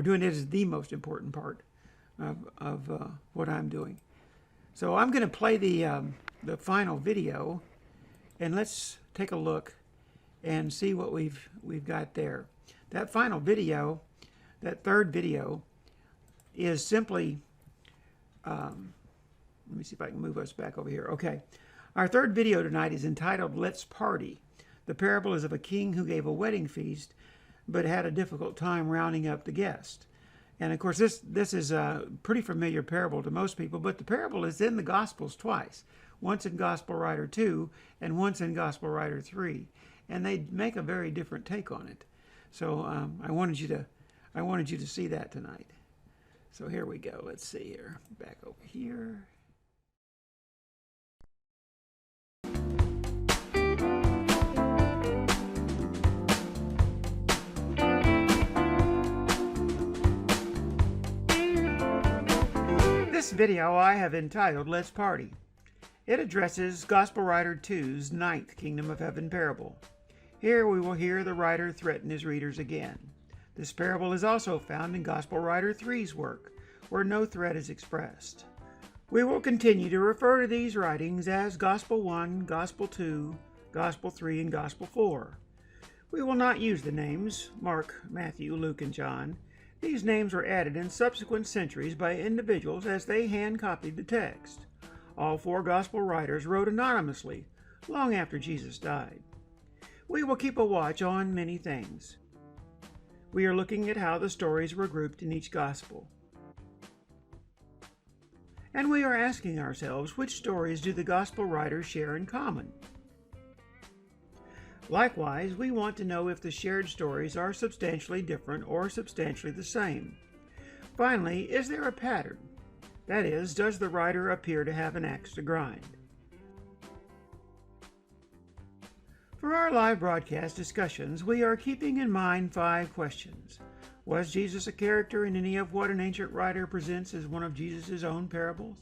Speaker 1: doing. It is the most important part of what I'm doing. So I'm going to play the final video, and let's take a look and see what we've got there. That final video, that third video, is simply, let me see if I can move us back over here. Okay. Our third video tonight is entitled, Let's Party. The parable is of a king who gave a wedding feast, but had a difficult time rounding up the guests. And of course, this is a pretty familiar parable to most people, but the parable is in the Gospels twice. Once in Gospel Writer 2 and once in Gospel Writer 3. And they make a very different take on it. So I wanted you to see that tonight. So here we go. Let's see here. Back over here. This video I have entitled, Let's Party. It addresses Gospel Writer 2's 9th Kingdom of Heaven parable. Here we will hear the writer threaten his readers again. This parable is also found in Gospel Writer 3's work, where no threat is expressed. We will continue to refer to these writings as Gospel 1, Gospel 2, Gospel 3, and Gospel 4. We will not use the names Mark, Matthew, Luke, and John. These names were added in subsequent centuries by individuals as they hand-copied the text. All 4 Gospel writers wrote anonymously, long after Jesus died. We will keep a watch on many things. We are looking at how the stories were grouped in each Gospel. And we are asking ourselves, which stories do the Gospel writers share in common? Likewise, we want to know if the shared stories are substantially different or substantially the same. Finally, is there a pattern? That is, does the writer appear to have an axe to grind? For our live broadcast discussions, we are keeping in mind 5 questions. Was Jesus a character in any of what an ancient writer presents as one of Jesus' own parables?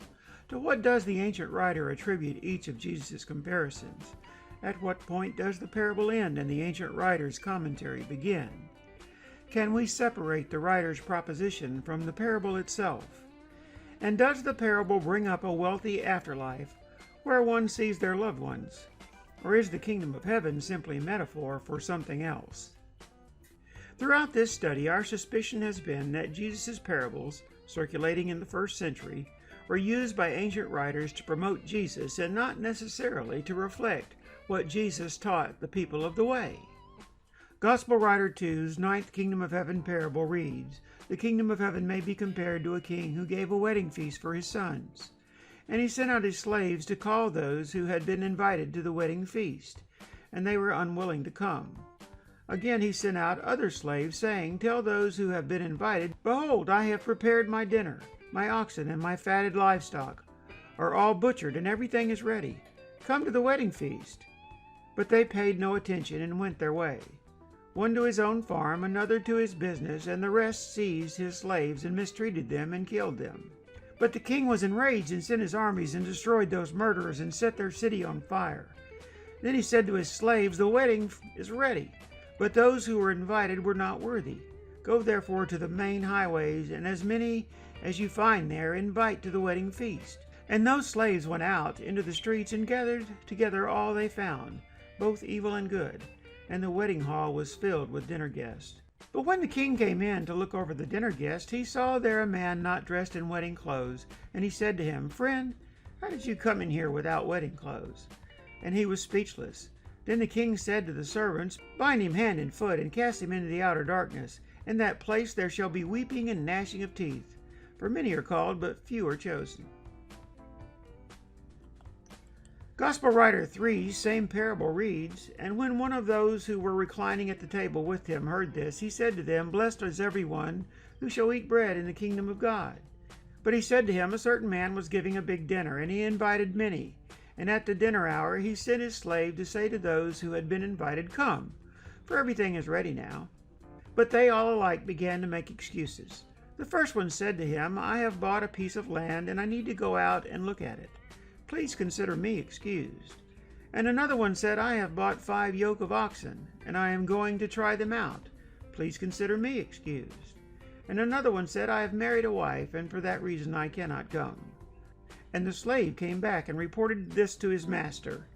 Speaker 1: To what does the ancient writer attribute each of Jesus' comparisons? At what point does the parable end and the ancient writer's commentary begin? Can we separate the writer's proposition from the parable itself? And does the parable bring up a wealthy afterlife where one sees their loved ones? Or is the kingdom of heaven simply metaphor for something else? Throughout this study, our suspicion has been that Jesus' parables, circulating in the first century, were used by ancient writers to promote Jesus and not necessarily to reflect what Jesus taught the people of the way. Gospel Writer 2's 9th Kingdom of Heaven parable reads, "The kingdom of heaven may be compared to a king who gave a wedding feast for his sons. And he sent out his slaves to call those who had been invited to the wedding feast, and they were unwilling to come. Again he sent out other slaves, saying, 'Tell those who have been invited, Behold, I have prepared my dinner. My oxen and my fatted livestock are all butchered, and everything is ready. Come to the wedding feast.' But they paid no attention and went their way, one to his own farm, another to his business, and the rest seized his slaves and mistreated them and killed them. But the king was enraged and sent his armies and destroyed those murderers and set their city on fire. Then he said to his slaves, 'The wedding is ready, but those who were invited were not worthy. Go therefore to the main highways, and as many as you find there, invite to the wedding feast.' And those slaves went out into the streets and gathered together all they found, both evil and good, and the wedding hall was filled with dinner guests. But when the king came in to look over the dinner guests, he saw there a man not dressed in wedding clothes, and he said to him, 'Friend, how did you come in here without wedding clothes?' And he was speechless. Then the king said to the servants, 'Bind him hand and foot, and cast him into the outer darkness. In that place there shall be weeping and gnashing of teeth, for many are called, but few are chosen.'" Gospel Writer 3's same parable reads, "And when one of those who were reclining at the table with him heard this, he said to them, 'Blessed is everyone who shall eat bread in the kingdom of God.' But he said to him, a certain man was giving a big dinner, and he invited many. And at the dinner hour he sent his slave to say to those who had been invited, 'Come, for everything is ready now.' But they all alike began to make excuses. The first one said to him, 'I have bought a piece of land, and I need to go out and look at it. Please consider me excused.' And another one said, 'I have bought 5 yoke of oxen, and I am going to try them out. Please consider me excused.' And another one said, 'I have married a wife, and for that reason I cannot come.' And the slave came back and reported this to his master.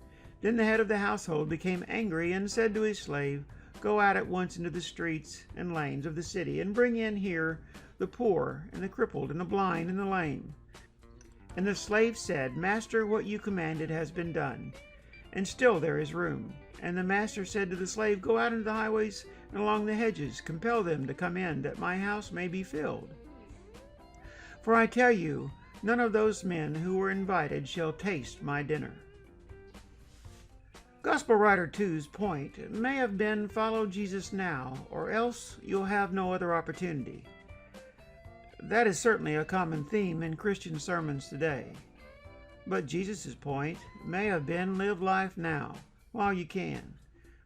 Speaker 1: Then the head of the household became angry and said to his slave, 'Go out at once into the streets and lanes of the city, and bring in here the poor, and the crippled, and the blind, and the lame.' And the slave said, 'Master, what you commanded has been done, and still there is room.' And the master said to the slave, 'Go out into the highways and along the hedges, compel them to come in, that my house may be filled. For I tell you, none of those men who were invited shall taste my dinner.'" Gospel Writer 2's point may have been, "Follow Jesus now, or else you'll have no other opportunity." That is certainly a common theme in Christian sermons today. But Jesus' point may have been, "Live life now, while you can.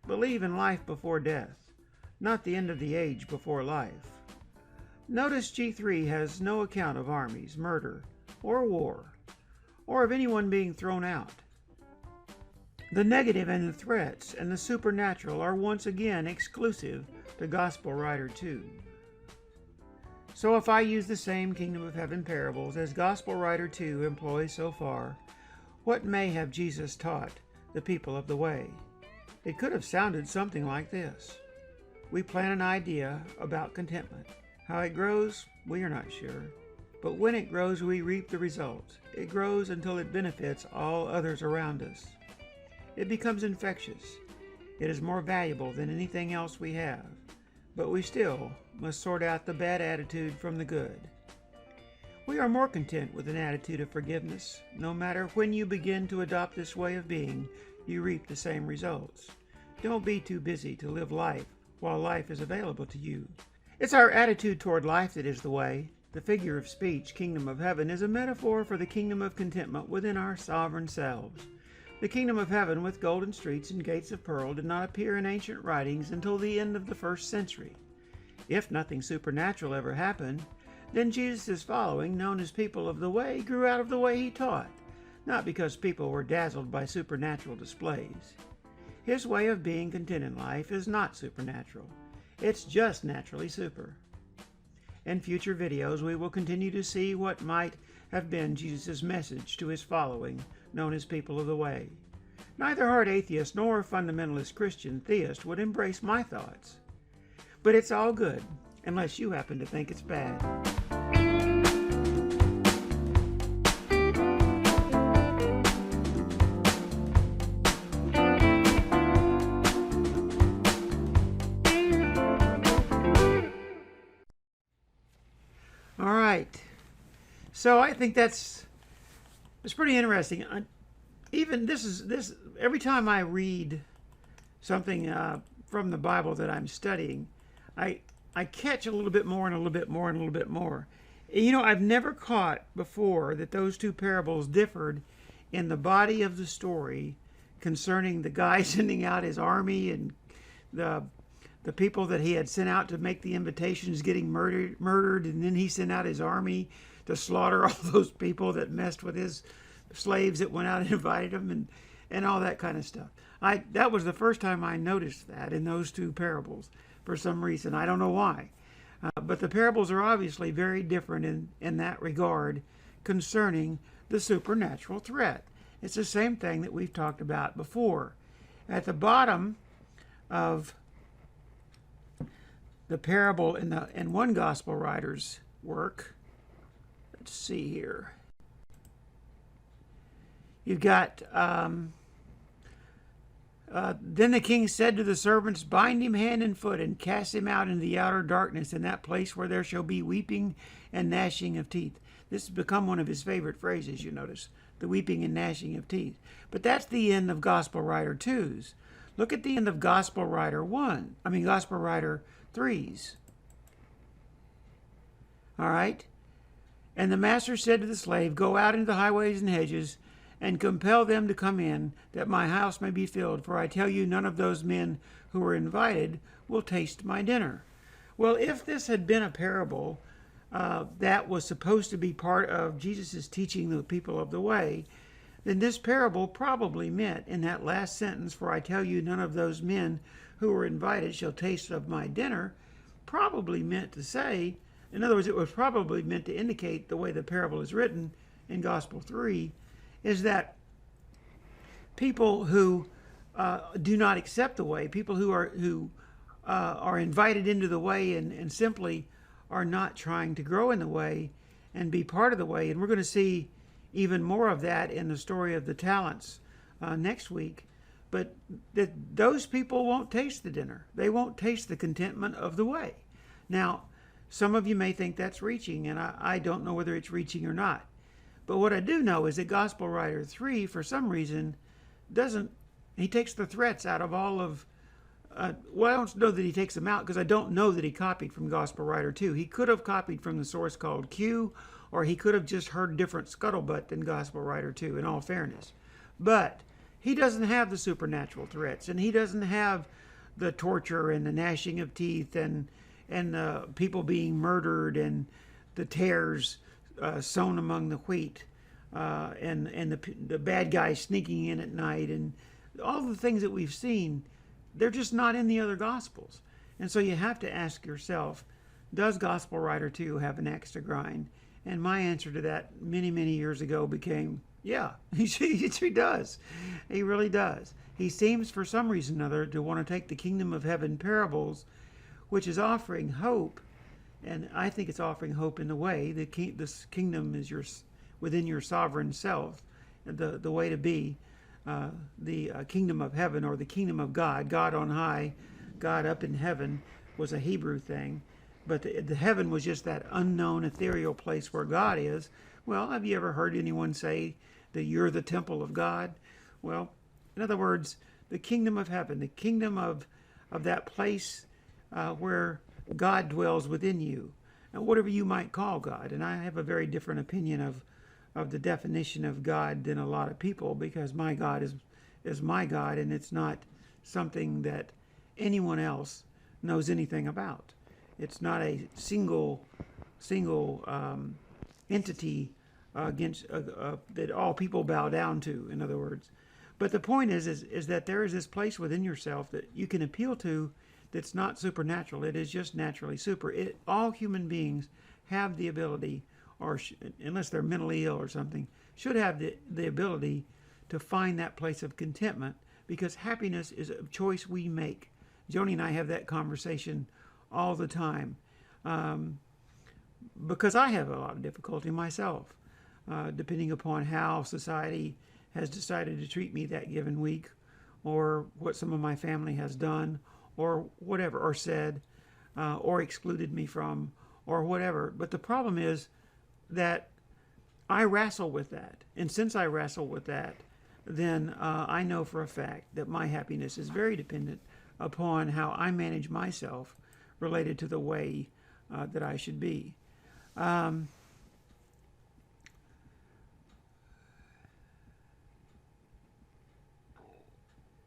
Speaker 1: Believe in life before death, not the end of the age before life." Notice G3 has no account of armies, murder, or war, or of anyone being thrown out. The negative and the threats and the supernatural are once again exclusive to Gospel Writer 2. So if I use the same kingdom of heaven parables as Gospel Writer 2 employs so far, what may have Jesus taught the people of the way? It could have sounded something like this. We plant an idea about contentment. How it grows, we are not sure. But when it grows, we reap the results. It grows until it benefits all others around us. It becomes infectious. It is more valuable than anything else we have. But we still must sort out the bad attitude from the good. We are more content with an attitude of forgiveness. No matter when you begin to adopt this way of being, you reap the same results. Don't be too busy to live life while life is available to you. It's our attitude toward life that is the way. The figure of speech, kingdom of heaven, is a metaphor for the kingdom of contentment within our sovereign selves. The kingdom of heaven with golden streets and gates of pearl did not appear in ancient writings until the end of the 1st century. If nothing supernatural ever happened, then Jesus' following, known as people of the way, grew out of the way he taught, not because people were dazzled by supernatural displays. His way of being content in life is not supernatural. It's just naturally super. In future videos, we will continue to see what might have been Jesus' message to his following, known as people of the way. Neither hard atheist nor fundamentalist Christian theist would embrace my thoughts. But it's all good, unless you happen to think it's bad. All right. So I think it's pretty interesting. Even this every time I read something from the Bible that I'm studying, I catch a little bit more and a little bit more and a little bit more. You know, I've never caught before that those two parables differed in the body of the story concerning the guy sending out his army and the people that he had sent out to make the invitations getting murdered, and then he sent out his army to slaughter all those people that messed with his slaves that went out and invited him, and all that kind of stuff. That was the first time I noticed that in those two parables for some reason. I don't know why. But the parables are obviously very different in that regard concerning the supernatural threat. It's the same thing that we've talked about before. At the bottom of the parable in one gospel writer's work, let's see here. You've got, then the king said to the servants, bind him hand and foot and cast him out into the outer darkness, in that place where there shall be weeping and gnashing of teeth. This has become one of his favorite phrases, you notice, the weeping and gnashing of teeth. But that's the end of Gospel Writer 2's. Look at the end of Gospel Writer 3's. All right? And the master said to the slave, go out into the highways and hedges, and compel them to come in, that my house may be filled. For I tell you, none of those men who were invited will taste my dinner. Well, if this had been a parable that was supposed to be part of Jesus' teaching the people of the way, then this parable probably meant in that last sentence, for I tell you, none of those men who were invited shall taste of my dinner, probably meant to say, in other words, it was probably meant to indicate the way the parable is written in Gospel 3, is that people who do not accept the way, people who are invited into the way and simply are not trying to grow in the way and be part of the way, and we're going to see even more of that in the story of the talents next week, but that those people won't taste the dinner. They won't taste the contentment of the way. Now, some of you may think that's reaching, and I don't know whether it's reaching or not. But what I do know is that Gospel Writer 3, for some reason, he takes the threats out of all of, well, I don't know that he takes them out because I don't know that he copied from Gospel Writer 2. He could have copied from the source called Q, or he could have just heard different scuttlebutt than Gospel Writer 2, in all fairness. But he doesn't have the supernatural threats, and he doesn't have the torture and the gnashing of teeth and the people being murdered and the tares sown among the wheat, and the bad guys sneaking in at night, and all the things that we've seen. They're just not in the other Gospels. And so you have to ask yourself, does Gospel Writer 2 have an axe to grind? And my answer to that many, many years ago became, yeah, he does. He really does. He seems, for some reason or other, to want to take the kingdom of heaven parables, which is offering hope, and I think it's offering hope in the way. This kingdom is within your sovereign self, the way to be, the kingdom of heaven, or the kingdom of God. God on high, God up in heaven was a Hebrew thing, but the heaven was just that unknown, ethereal place where God is. Well, have you ever heard anyone say that you're the temple of God? Well, in other words, the kingdom of heaven, the kingdom of that place where God dwells within you, and whatever you might call God. And I have a very different opinion of the definition of God than a lot of people, because my God is my God, and it's not something that anyone else knows anything about. It's not a single entity against that all people bow down to, in other words. But the point is that there is this place within yourself that you can appeal to that's not supernatural. It is just naturally super. All human beings have the ability, or unless they're mentally ill or something, should have the ability to find that place of contentment, because happiness is a choice we make. Joni and I have that conversation all the time, because I have a lot of difficulty myself, depending upon how society has decided to treat me that given week, or what some of my family has done, or whatever, or said, or excluded me from, or whatever. But the problem is that I wrestle with that. And since I wrestle with that, then I know for a fact that my happiness is very dependent upon how I manage myself related to the way that I should be.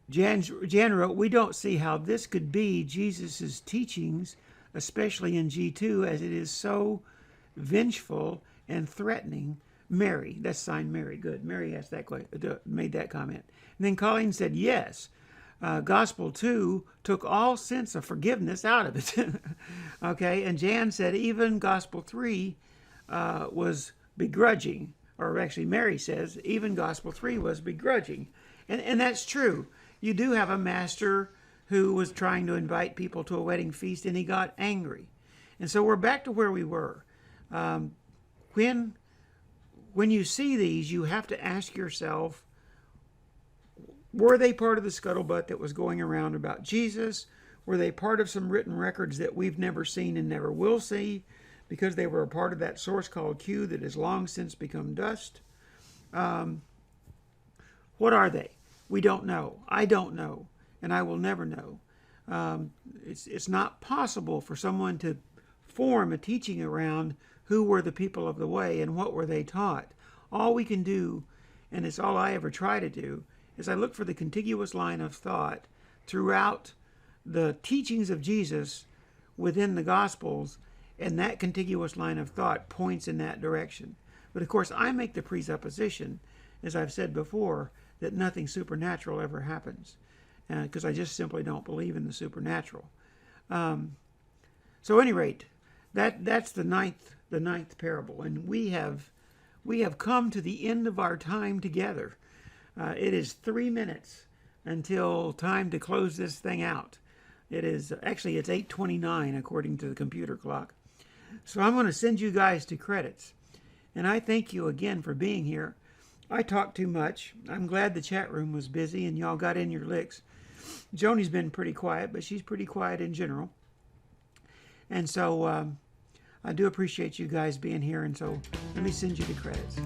Speaker 1: Jan wrote, we don't see how this could be Jesus' teachings, especially in G2, as it is so vengeful and threatening. Mary, that's signed Mary. Good. Mary asked made that comment. And then Colleen said, yes, Gospel 2 took all sense of forgiveness out of it. Okay. And Jan said even Gospel 3 was begrudging. Or actually, Mary says even Gospel 3 was begrudging. And that's true. You do have a master who was trying to invite people to a wedding feast, and he got angry. And so we're back to where we were. When you see these, you have to ask yourself, were they part of the scuttlebutt that was going around about Jesus? Were they part of some written records that we've never seen and never will see, because they were a part of that source called Q that has long since become dust? What are they? We don't know. I don't know, and I will never know. It's not possible for someone to form a teaching around who were the people of the way and what were they taught. All we can do, and it's all I ever try to do, is I look for the contiguous line of thought throughout the teachings of Jesus within the Gospels, and that contiguous line of thought points in that direction. But of course, I make the presupposition, as I've said before, that nothing supernatural ever happens, because I just simply don't believe in the supernatural. So at any rate, that's the ninth parable, and we have come to the end of our time together. It is 3 minutes until time to close this thing out. It's 8:29 according to the computer clock. So I'm going to send you guys to credits, and I thank you again for being here. I talked too much. I'm glad the chat room was busy and y'all got in your licks. Joni's been pretty quiet, but she's pretty quiet in general. And so I do appreciate you guys being here, and so let me send you the credits.